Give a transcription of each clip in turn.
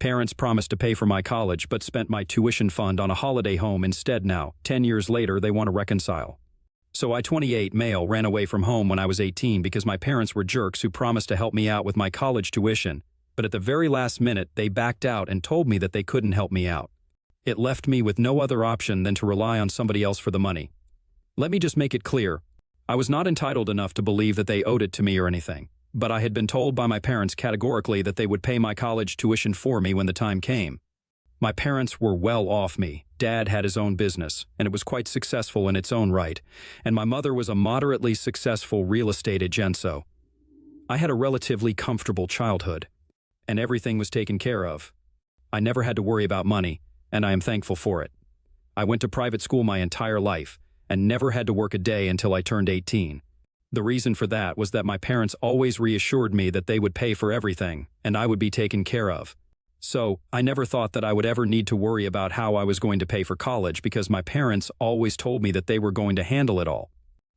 Parents promised to pay for my college but spent my tuition fund on a holiday home instead now. 10 years later, they want to reconcile. So I, 28 male, ran away from home when I was 18 because my parents were jerks who promised to help me out with my college tuition, but at the very last minute they backed out and told me that they couldn't help me out. It left me with no other option than to rely on somebody else for the money. Let me just make it clear, I was not entitled enough to believe that they owed it to me or anything, but I had been told by my parents categorically that they would pay my college tuition for me when the time came. My parents were well off me. Dad had his own business, and it was quite successful in its own right, and my mother was a moderately successful real estate agent. I had a relatively comfortable childhood, and everything was taken care of. I never had to worry about money, and I am thankful for it. I went to private school my entire life, and never had to work a day until I turned 18. The reason for that was that my parents always reassured me that they would pay for everything, and I would be taken care of. So, I never thought that I would ever need to worry about how I was going to pay for college because my parents always told me that they were going to handle it all.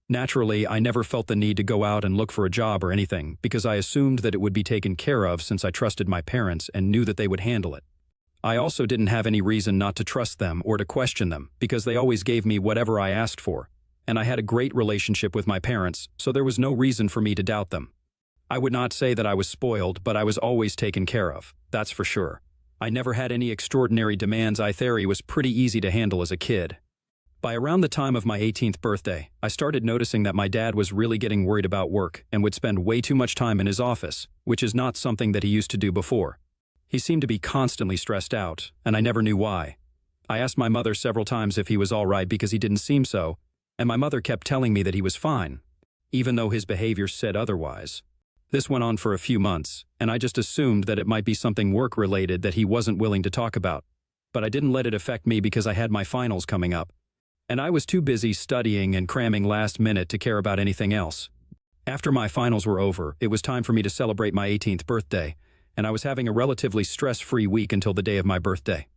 Naturally, I never felt the need to go out and look for a job or anything because I assumed that it would be taken care of since I trusted my parents and knew that they would handle it. I also didn't have any reason not to trust them or to question them because they always gave me whatever I asked for, and I had a great relationship with my parents, so there was no reason for me to doubt them. I would not say that I was spoiled, but I was always taken care of, that's for sure. I never had any extraordinary demands. I was pretty easy to handle as a kid. By around the time of my 18th birthday, I started noticing that my dad was really getting worried about work and would spend way too much time in his office, which is not something that he used to do before. He seemed to be constantly stressed out, and I never knew why. I asked my mother several times if he was all right because he didn't seem so, and my mother kept telling me that he was fine, even though his behavior said otherwise. This went on for a few months, and I just assumed that it might be something work-related that he wasn't willing to talk about. But I didn't let it affect me because I had my finals coming up, and I was too busy studying and cramming last minute to care about anything else. After my finals were over, it was time for me to celebrate my 18th birthday, and I was having a relatively stress-free week until the day of my birthday.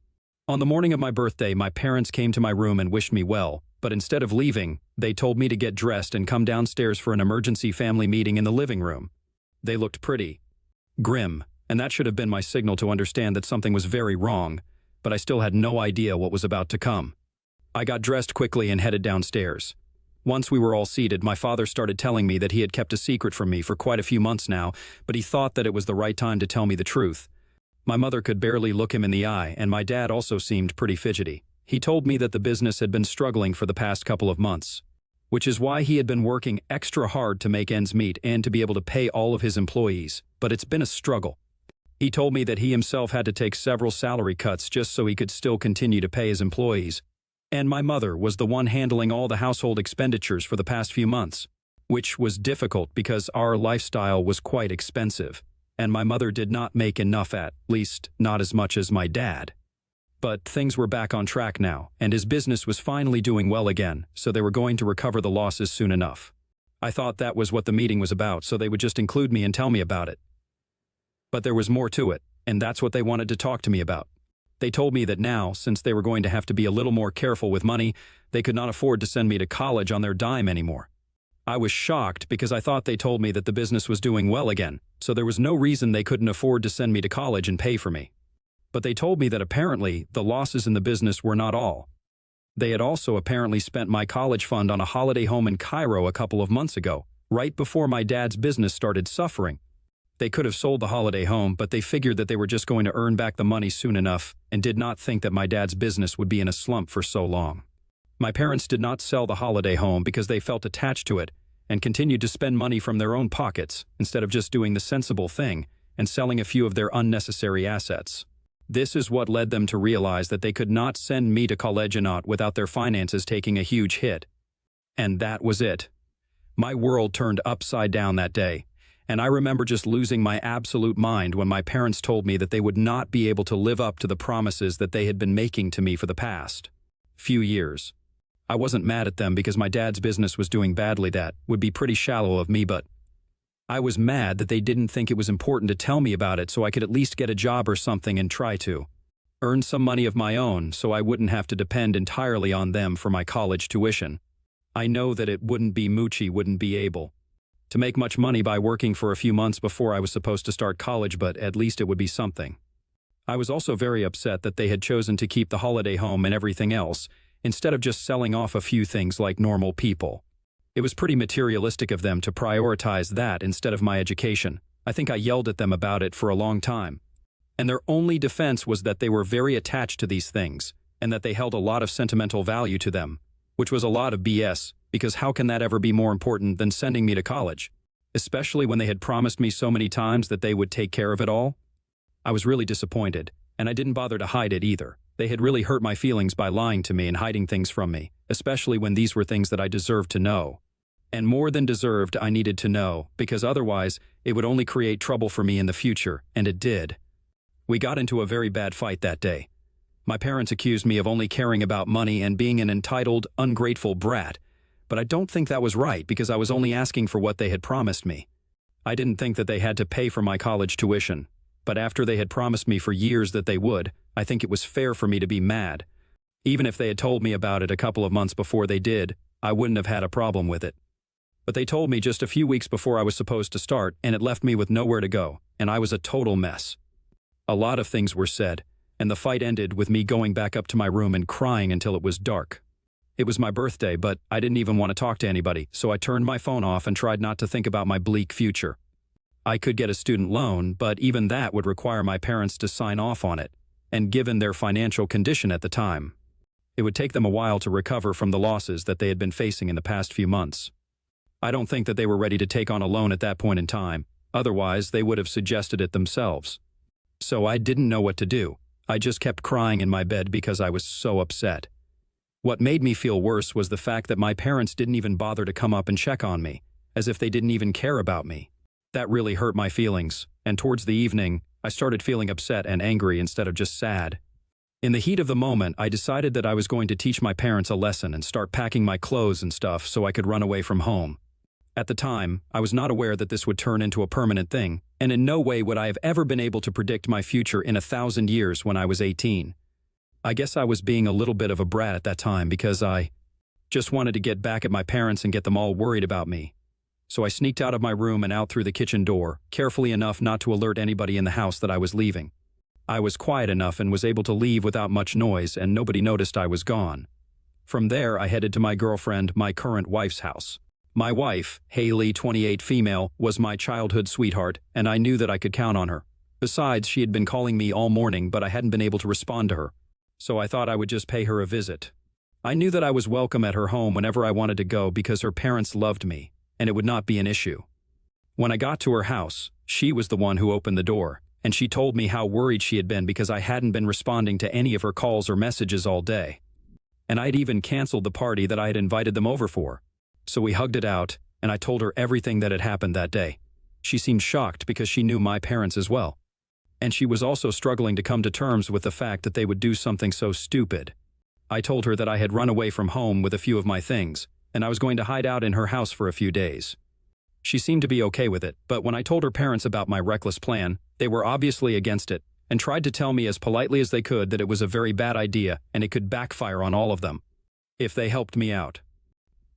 On the morning of my birthday, my parents came to my room and wished me well, but instead of leaving, they told me to get dressed and come downstairs for an emergency family meeting in the living room. They looked pretty grim, and that should have been my signal to understand that something was very wrong, but I still had no idea what was about to come. I got dressed quickly and headed downstairs. Once we were all seated, my father started telling me that he had kept a secret from me for quite a few months now, but he thought that it was the right time to tell me the truth. My mother could barely look him in the eye, and my dad also seemed pretty fidgety. He told me that the business had been struggling for the past couple of months, which is why he had been working extra hard to make ends meet and to be able to pay all of his employees, but it's been a struggle. He told me that he himself had to take several salary cuts just so he could still continue to pay his employees, and my mother was the one handling all the household expenditures for the past few months, which was difficult because our lifestyle was quite expensive, and my mother did not make enough, at least not as much as my dad. But things were back on track now, and his business was finally doing well again, so they were going to recover the losses soon enough. I thought that was what the meeting was about, so they would just include me and tell me about it. But there was more to it, and that's what they wanted to talk to me about. They told me that now, since they were going to have to be a little more careful with money, they could not afford to send me to college on their dime anymore. I was shocked because I thought they told me that the business was doing well again, so there was no reason they couldn't afford to send me to college and pay for me. But they told me that apparently the losses in the business were not all. They had also apparently spent my college fund on a holiday home in Cairo a couple of months ago, right before my dad's business started suffering. They could have sold the holiday home, but they figured that they were just going to earn back the money soon enough and did not think that my dad's business would be in a slump for so long. My parents did not sell the holiday home because they felt attached to it and continued to spend money from their own pockets instead of just doing the sensible thing and selling a few of their unnecessary assets. This is what led them to realize that they could not send me to college without their finances taking a huge hit. And that was it. My world turned upside down that day, and I remember just losing my absolute mind when my parents told me that they would not be able to live up to the promises that they had been making to me for the past few years. I wasn't mad at them because my dad's business was doing badly. That would be pretty shallow of me, but I was mad that they didn't think it was important to tell me about it so I could at least get a job or something and try to earn some money of my own so I wouldn't have to depend entirely on them for my college tuition. I know that it wouldn't be able to make much money by working for a few months before I was supposed to start college, but at least it would be something. I was also very upset that they had chosen to keep the holiday home and everything else, instead of just selling off a few things like normal people. It was pretty materialistic of them to prioritize that instead of my education. I think I yelled at them about it for a long time. And their only defense was that they were very attached to these things, and that they held a lot of sentimental value to them, which was a lot of BS, because how can that ever be more important than sending me to college? Especially when they had promised me so many times that they would take care of it all? I was really disappointed, and I didn't bother to hide it either. They had really hurt my feelings by lying to me and hiding things from me, especially when these were things that I deserved to know. And more than deserved, I needed to know, because otherwise, it would only create trouble for me in the future, and it did. We got into a very bad fight that day. My parents accused me of only caring about money and being an entitled, ungrateful brat, but I don't think that was right because I was only asking for what they had promised me. I didn't think that they had to pay for my college tuition, but after they had promised me for years that they would, I think it was fair for me to be mad. Even if they had told me about it a couple of months before they did, I wouldn't have had a problem with it. But they told me just a few weeks before I was supposed to start, and it left me with nowhere to go, and I was a total mess. A lot of things were said, and the fight ended with me going back up to my room and crying until it was dark. It was my birthday, but I didn't even want to talk to anybody, so I turned my phone off and tried not to think about my bleak future. I could get a student loan, but even that would require my parents to sign off on it, and given their financial condition at the time, it would take them a while to recover from the losses that they had been facing in the past few months. I don't think that they were ready to take on a loan at that point in time, otherwise they would have suggested it themselves. So I didn't know what to do. I just kept crying in my bed because I was so upset. What made me feel worse was the fact that my parents didn't even bother to come up and check on me, as if they didn't even care about me. That really hurt my feelings, and towards the evening, I started feeling upset and angry instead of just sad. In the heat of the moment, I decided that I was going to teach my parents a lesson and start packing my clothes and stuff so I could run away from home. At the time, I was not aware that this would turn into a permanent thing, and in no way would I have ever been able to predict my future in 1,000 years when I was 18. I guess I was being a little bit of a brat at that time because I just wanted to get back at my parents and get them all worried about me. So I sneaked out of my room and out through the kitchen door, carefully enough not to alert anybody in the house that I was leaving. I was quiet enough and was able to leave without much noise, and nobody noticed I was gone. From there, I headed to my girlfriend, my current wife's house. My wife, Haley, 28 female, was my childhood sweetheart, and I knew that I could count on her. Besides, she had been calling me all morning, but I hadn't been able to respond to her. So I thought I would just pay her a visit. I knew that I was welcome at her home whenever I wanted to go because her parents loved me, and it would not be an issue. When I got to her house, she was the one who opened the door, and she told me how worried she had been because I hadn't been responding to any of her calls or messages all day. And I'd even canceled the party that I had invited them over for. So we hugged it out, and I told her everything that had happened that day. She seemed shocked because she knew my parents as well. And she was also struggling to come to terms with the fact that they would do something so stupid. I told her that I had run away from home with a few of my things, and I was going to hide out in her house for a few days. She seemed to be okay with it, but when I told her parents about my reckless plan, they were obviously against it, and tried to tell me as politely as they could that it was a very bad idea and it could backfire on all of them if they helped me out.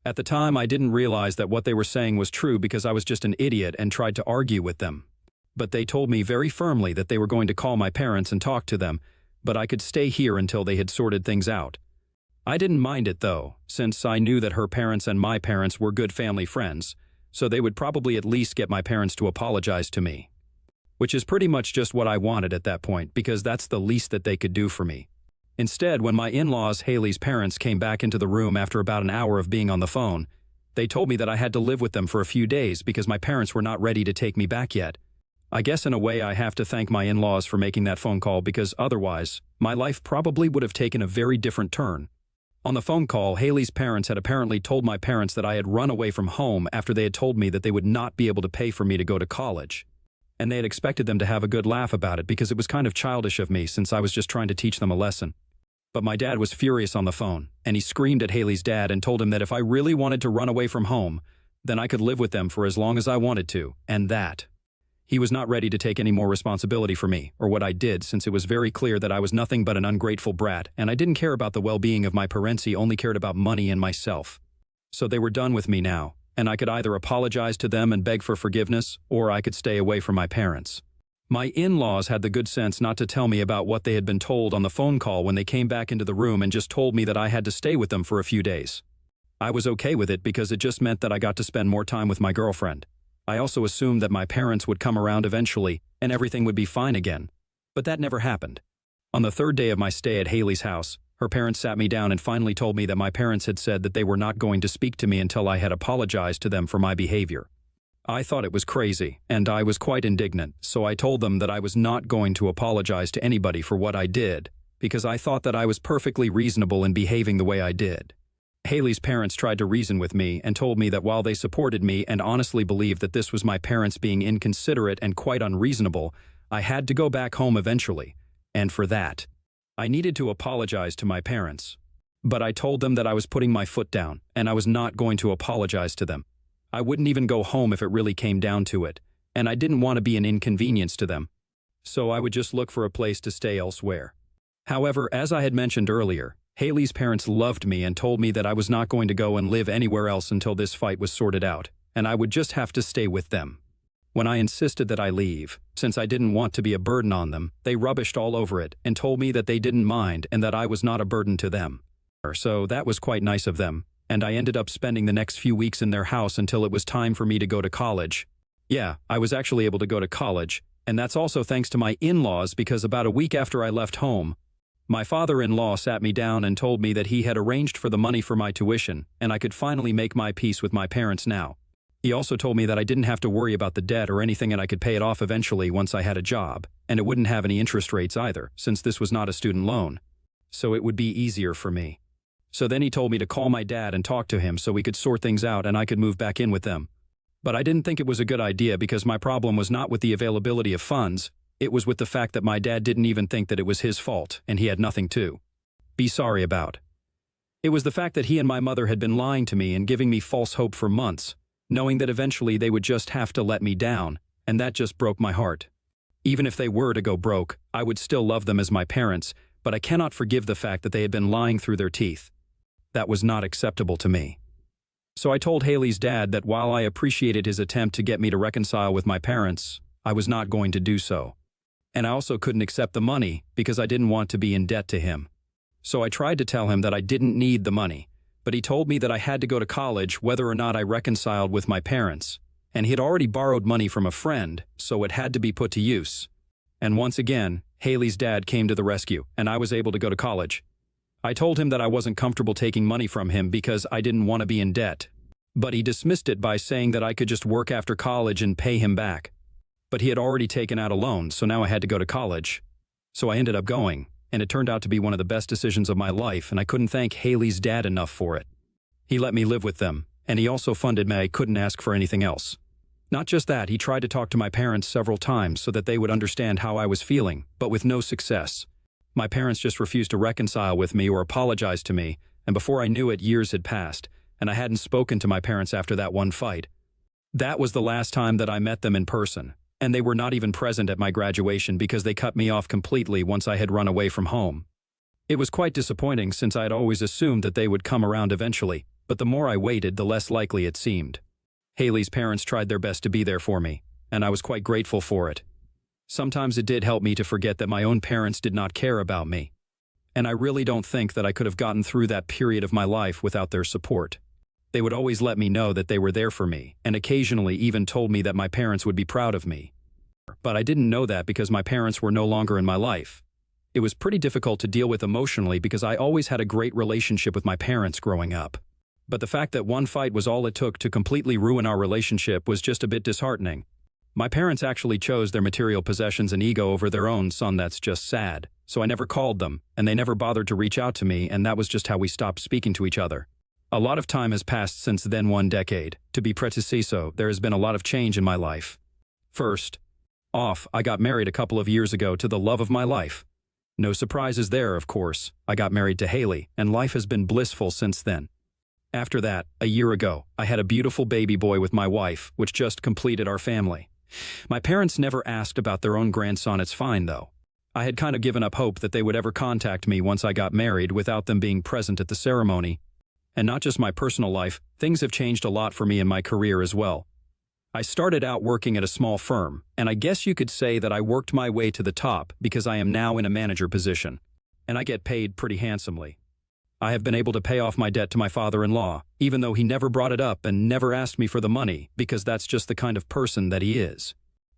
At the time, I didn't realize that what they were saying was true because I was just an idiot and tried to argue with them. But they told me very firmly that they were going to call my parents and talk to them, but I could stay here until they had sorted things out. I didn't mind it though, since I knew that her parents and my parents were good family friends, so they would probably at least get my parents to apologize to me. Which is pretty much just what I wanted at that point, because that's the least that they could do for me. Instead, when my in-laws, Haley's parents, came back into the room after about an hour of being on the phone, they told me that I had to live with them for a few days because my parents were not ready to take me back yet. I guess in a way I have to thank my in-laws for making that phone call because otherwise, my life probably would have taken a very different turn. On the phone call, Haley's parents had apparently told my parents that I had run away from home after they had told me that they would not be able to pay for me to go to college. And they had expected them to have a good laugh about it because it was kind of childish of me since I was just trying to teach them a lesson. But my dad was furious on the phone, and he screamed at Haley's dad and told him that if I really wanted to run away from home, then I could live with them for as long as I wanted to, and that. He was not ready to take any more responsibility for me, or what I did, since it was very clear that I was nothing but an ungrateful brat, and I didn't care about the well-being of my parents, only cared about money and myself. So they were done with me now, and I could either apologize to them and beg for forgiveness, or I could stay away from my parents. My in-laws had the good sense not to tell me about what they had been told on the phone call when they came back into the room and just told me that I had to stay with them for a few days. I was okay with it because it just meant that I got to spend more time with my girlfriend. I also assumed that my parents would come around eventually and everything would be fine again. But that never happened. On the third day of my stay at Haley's house, her parents sat me down and finally told me that my parents had said that they were not going to speak to me until I had apologized to them for my behavior. I thought it was crazy, and I was quite indignant, so I told them that I was not going to apologize to anybody for what I did, because I thought that I was perfectly reasonable in behaving the way I did. Haley's parents tried to reason with me and told me that while they supported me and honestly believed that this was my parents being inconsiderate and quite unreasonable, I had to go back home eventually, and for that, I needed to apologize to my parents. But I told them that I was putting my foot down, and I was not going to apologize to them. I wouldn't even go home if it really came down to it, and I didn't want to be an inconvenience to them. So I would just look for a place to stay elsewhere. However, as I had mentioned earlier, Haley's parents loved me and told me that I was not going to go and live anywhere else until this fight was sorted out, and I would just have to stay with them. When I insisted that I leave, since I didn't want to be a burden on them, they rubbished all over it and told me that they didn't mind and that I was not a burden to them. So that was quite nice of them, and I ended up spending the next few weeks in their house until it was time for me to go to college. Yeah, I was actually able to go to college, and that's also thanks to my in-laws because about a week after I left home, my father-in-law sat me down and told me that he had arranged for the money for my tuition, and I could finally make my peace with my parents now. He also told me that I didn't have to worry about the debt or anything and I could pay it off eventually once I had a job, and it wouldn't have any interest rates either, since this was not a student loan. So it would be easier for me. So then he told me to call my dad and talk to him so we could sort things out and I could move back in with them. But I didn't think it was a good idea because my problem was not with the availability of funds, it was with the fact that my dad didn't even think that it was his fault and he had nothing to be sorry about. It was the fact that he and my mother had been lying to me and giving me false hope for months, knowing that eventually they would just have to let me down, and that just broke my heart. Even if they were to go broke, I would still love them as my parents, but I cannot forgive the fact that they had been lying through their teeth. That was not acceptable to me. So I told Haley's dad that while I appreciated his attempt to get me to reconcile with my parents, I was not going to do so. And I also couldn't accept the money because I didn't want to be in debt to him. So I tried to tell him that I didn't need the money, but he told me that I had to go to college whether or not I reconciled with my parents, and he had already borrowed money from a friend, so it had to be put to use. And once again, Haley's dad came to the rescue, and I was able to go to college. I told him that I wasn't comfortable taking money from him because I didn't want to be in debt, but he dismissed it by saying that I could just work after college and pay him back. But he had already taken out a loan, so now I had to go to college. So I ended up going, and it turned out to be one of the best decisions of my life, and I couldn't thank Haley's dad enough for it. He let me live with them, and he also funded me. I couldn't ask for anything else. Not just that, he tried to talk to my parents several times so that they would understand how I was feeling, but with no success. My parents just refused to reconcile with me or apologize to me, and before I knew it, years had passed, and I hadn't spoken to my parents after that one fight. That was the last time that I met them in person, and they were not even present at my graduation because they cut me off completely once I had run away from home. It was quite disappointing since I had always assumed that they would come around eventually, but the more I waited, the less likely it seemed. Haley's parents tried their best to be there for me, and I was quite grateful for it. Sometimes it did help me to forget that my own parents did not care about me. And I really don't think that I could have gotten through that period of my life without their support. They would always let me know that they were there for me, and occasionally even told me that my parents would be proud of me. But I didn't know that because my parents were no longer in my life. It was pretty difficult to deal with emotionally because I always had a great relationship with my parents growing up. But the fact that one fight was all it took to completely ruin our relationship was just a bit disheartening. My parents actually chose their material possessions and ego over their own son. That's just sad. So I never called them, and they never bothered to reach out to me, and that was just how we stopped speaking to each other. A lot of time has passed since then, 1 decade. To be preciso, there has been a lot of change in my life. First off, I got married a couple of years ago to the love of my life. No surprises there, of course. I got married to Haley, and life has been blissful since then. After that, a year ago, I had a beautiful baby boy with my wife, which just completed our family. My parents never asked about their own grandson. It's fine, though. I had kind of given up hope that they would ever contact me once I got married without them being present at the ceremony. And not just my personal life, things have changed a lot for me in my career as well. I started out working at a small firm, and I guess you could say that I worked my way to the top because I am now in a manager position, and I get paid pretty handsomely. I have been able to pay off my debt to my father-in-law, even though he never brought it up and never asked me for the money because that's just the kind of person that he is.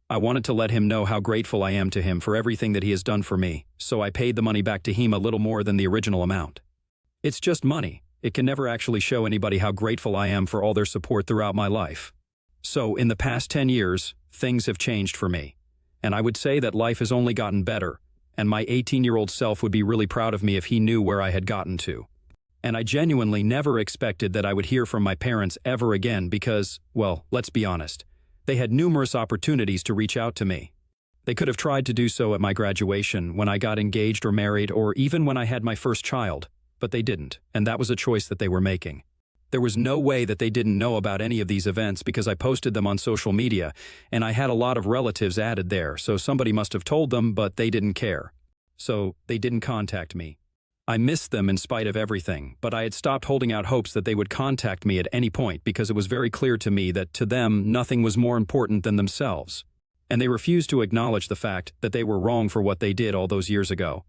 I wanted to let him know how grateful I am to him for everything that he has done for me, so I paid the money back to him a little more than the original amount. It's just money. It can never actually show anybody how grateful I am for all their support throughout my life. So, in the past 10 years, things have changed for me. And I would say that life has only gotten better, and my 18-year-old self would be really proud of me if he knew where I had gotten to. And I genuinely never expected that I would hear from my parents ever again because, well, let's be honest. They had numerous opportunities to reach out to me. They could have tried to do so at my graduation, when I got engaged or married, or even when I had my first child, but they didn't, and that was a choice that they were making. There was no way that they didn't know about any of these events because I posted them on social media, and I had a lot of relatives added there, so somebody must have told them, but they didn't care. So, they didn't contact me. I missed them in spite of everything, but I had stopped holding out hopes that they would contact me at any point because it was very clear to me that to them nothing was more important than themselves. And they refused to acknowledge the fact that they were wrong for what they did all those years ago.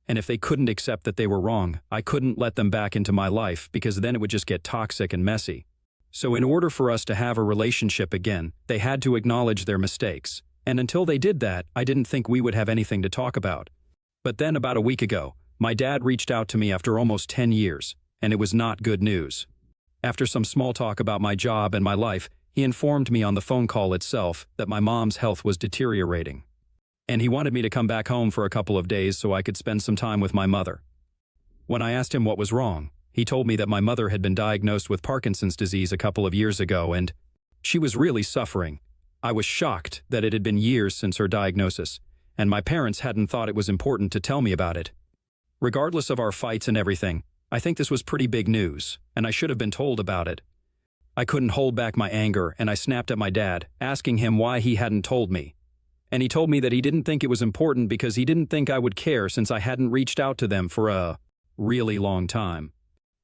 And if they couldn't accept that they were wrong, I couldn't let them back into my life because then it would just get toxic and messy. So in order for us to have a relationship again, they had to acknowledge their mistakes. And until they did that, I didn't think we would have anything to talk about. But then about a week ago, my dad reached out to me after almost 10 years, and it was not good news. After some small talk about my job and my life, he informed me on the phone call itself that my mom's health was deteriorating. And he wanted me to come back home for a couple of days so I could spend some time with my mother. When I asked him what was wrong, he told me that my mother had been diagnosed with Parkinson's disease a couple of years ago and she was really suffering. I was shocked that it had been years since her diagnosis, and my parents hadn't thought it was important to tell me about it. Regardless of our fights and everything, I think this was pretty big news, and I should have been told about it. I couldn't hold back my anger, and I snapped at my dad, asking him why he hadn't told me. And he told me that he didn't think it was important because he didn't think I would care since I hadn't reached out to them for a really long time.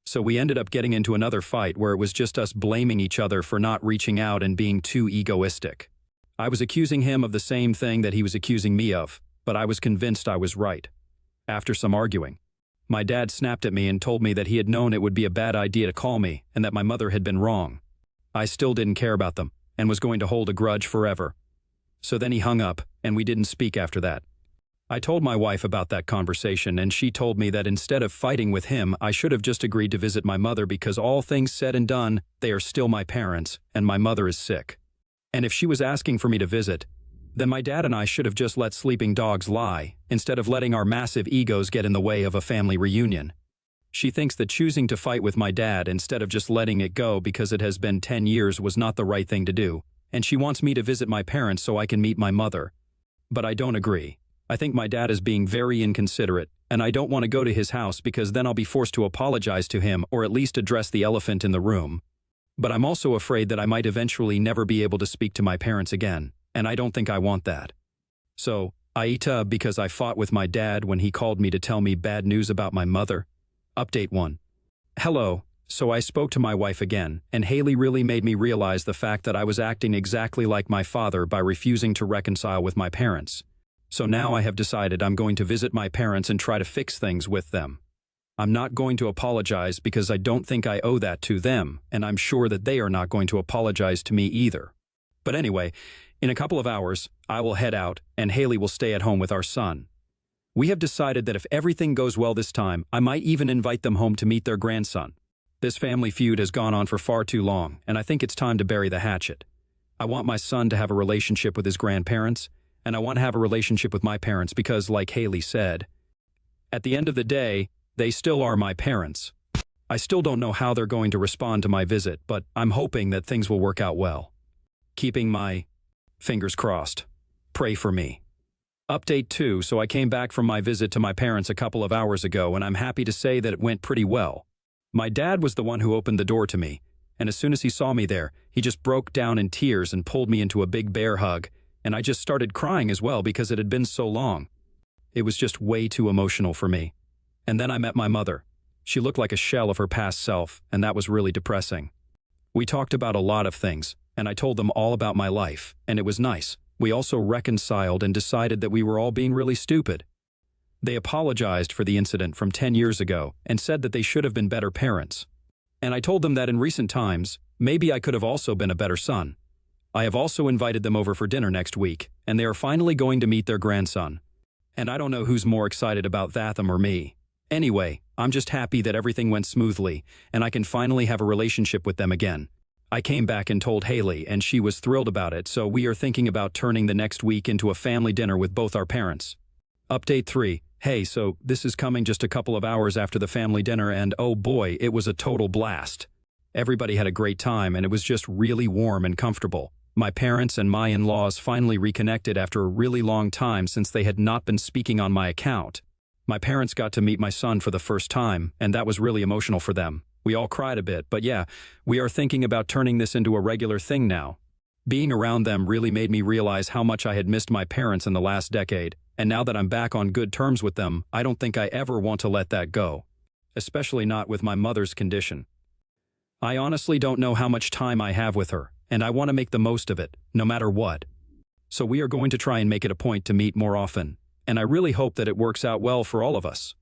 So we ended up getting into another fight where it was just us blaming each other for not reaching out and being too egoistic. I was accusing him of the same thing that he was accusing me of, but I was convinced I was right. After some arguing, my dad snapped at me and told me that he had known it would be a bad idea to call me and that my mother had been wrong. I still didn't care about them and was going to hold a grudge forever. So then he hung up and we didn't speak after that. I told my wife about that conversation and she told me that instead of fighting with him, I should have just agreed to visit my mother because all things said and done, they are still my parents and my mother is sick. And if she was asking for me to visit, then my dad and I should have just let sleeping dogs lie, instead of letting our massive egos get in the way of a family reunion. She thinks that choosing to fight with my dad instead of just letting it go because it has been 10 years was not the right thing to do, and she wants me to visit my parents so I can meet my mother. But I don't agree. I think my dad is being very inconsiderate, and I don't want to go to his house because then I'll be forced to apologize to him or at least address the elephant in the room. But I'm also afraid that I might eventually never be able to speak to my parents again. And I don't think I want that. So, Aita, because I fought with my dad when he called me to tell me bad news about my mother. Update 1. Hello. So I spoke to my wife again, and Haley really made me realize the fact that I was acting exactly like my father by refusing to reconcile with my parents. So now I have decided I'm going to visit my parents and try to fix things with them. I'm not going to apologize because I don't think I owe that to them, and I'm sure that they are not going to apologize to me either. But anyway, in a couple of hours, I will head out, and Haley will stay at home with our son. We have decided that if everything goes well this time, I might even invite them home to meet their grandson. This family feud has gone on for far too long, and I think it's time to bury the hatchet. I want my son to have a relationship with his grandparents, and I want to have a relationship with my parents because, like Haley said, at the end of the day, they still are my parents. I still don't know how they're going to respond to my visit, but I'm hoping that things will work out well. Keeping my fingers crossed. Pray for me. Update 2. So I came back from my visit to my parents a couple of hours ago, and I'm happy to say that it went pretty well. My dad was the one who opened the door to me, and as soon as he saw me there, he just broke down in tears and pulled me into a big bear hug, and I just started crying as well because it had been so long. It was just way too emotional for me. And then I met my mother. She looked like a shell of her past self, and that was really depressing. We talked about a lot of things, and I told them all about my life, and it was nice. We also reconciled and decided that we were all being really stupid. They apologized for the incident from 10 years ago and said that they should have been better parents. And I told them that in recent times, maybe I could have also been a better son. I have also invited them over for dinner next week, and they are finally going to meet their grandson. And I don't know who's more excited about them or me. Anyway, I'm just happy that everything went smoothly, and I can finally have a relationship with them again. I came back and told Haley, and she was thrilled about it, so we are thinking about turning the next week into a family dinner with both our parents. Update 3. Hey, so this is coming just a couple of hours after the family dinner, and oh boy, it was a total blast. Everybody had a great time, and it was just really warm and comfortable. My parents and my in-laws finally reconnected after a really long time since they had not been speaking on my account. My parents got to meet my son for the first time, and that was really emotional for them. We all cried a bit, but yeah, we are thinking about turning this into a regular thing now. Being around them really made me realize how much I had missed my parents in the last decade, and now that I'm back on good terms with them, I don't think I ever want to let that go. Especially not with my mother's condition. I honestly don't know how much time I have with her, and I want to make the most of it, no matter what. So we are going to try and make it a point to meet more often, and I really hope that it works out well for all of us.